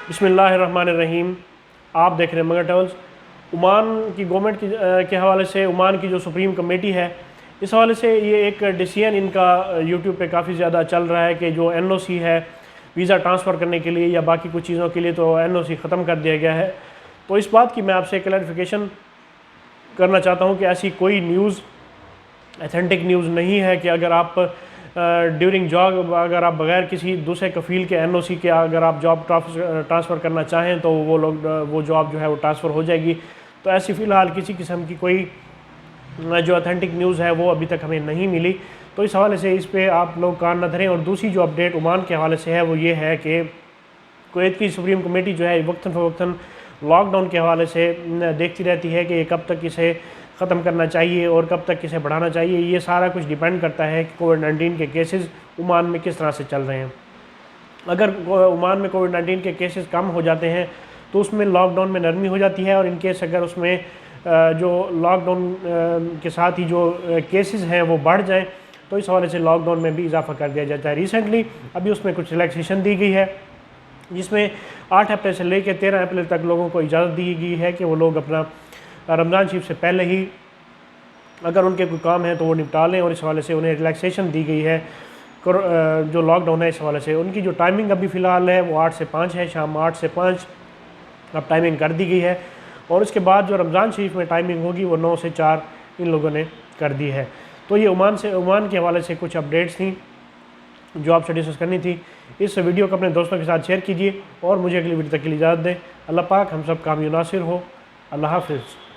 बिस्मिल्लाहिर्रहमानिर्रहीम। आप देख रहे हैं मगर ट्रैवल्स। ओमान की गवर्नमेंट के हवाले से ओमान की जो सुप्रीम कमेटी है, इस हवाले से ये एक डिसीजन इनका यूट्यूब पे काफ़ी ज़्यादा चल रहा है कि जो एनओसी है वीज़ा ट्रांसफ़र करने के लिए या बाकी कुछ चीज़ों के लिए, तो एनओसी ख़त्म कर दिया गया है। तो इस बात की मैं आपसे क्लैरिफिकेशन करना चाहता हूँ कि ऐसी कोई न्यूज़, अथेंटिक न्यूज़ नहीं है कि अगर आप ड्यूरिंग जॉब, अगर आप बगैर किसी दूसरे कफ़ील के एनओसी के अगर आप जॉब ट्रांसफ़र करना चाहें तो वो जॉब जो है वो ट्रांसफ़र हो जाएगी। तो ऐसी फ़िलहाल किसी किस्म की कोई जो अथेंटिक न्यूज़ है वो अभी तक हमें नहीं मिली। तो इस हवाले से इस पे आप लोग कान न धरें। और दूसरी जो अपडेट ओमान के हवाले से है वो ये है कि कुवैत की सुप्रीम कमेटी जो है वक्तन फ़वक्तन लॉकडाउन के हवाले से देखती रहती है कि कब तक इसे ख़त्म करना चाहिए और कब तक इसे बढ़ाना चाहिए। ये सारा कुछ डिपेंड करता है कि कोविड-19 के केसेस ओमान में किस तरह से चल रहे हैं। अगर ओमान में कोविड-19 के केसेस कम हो जाते हैं तो उसमें लॉकडाउन में नरमी हो जाती है, और इनकेस अगर उसमें जो लॉकडाउन के साथ ही जो केसेस हैं वो बढ़ जाएँ तो इस हवाले से लॉकडाउन में भी इजाफा कर दिया जाता है। रिसेंटली अभी उसमें कुछ रिलैक्सेशन दी गई है, जिसमें 8 अप्रैल से लेकर 13 अप्रैल तक लोगों को इजाज़त दी गई है कि वो लोग अपना रमज़ान शरीफ से पहले ही अगर उनके कोई काम है तो वो निपटा लें। और इस हवाले से उन्हें रिलैक्सेशन दी गई है। जो लॉकडाउन है इस हवाले से उनकी जो टाइमिंग अभी फ़िलहाल है वो 8 से 5 है, शाम 8 से 5 अब टाइमिंग कर दी गई है। और उसके बाद जो रमज़ान शरीफ में टाइमिंग होगी वो 9 से 4 इन लोगों ने कर दी है। तो ये ओमान के हवाले से कुछ अपडेट्स थी जो आपसे डिस्कस करनी थी। इस वीडियो को अपने दोस्तों के साथ शेयर कीजिए और मुझे अगली वीडियो तक के लिए इजाज़त दें। अल्लाह पाक हम सब कामयाब नासिर हो। अल्लाह हाफ़िज़।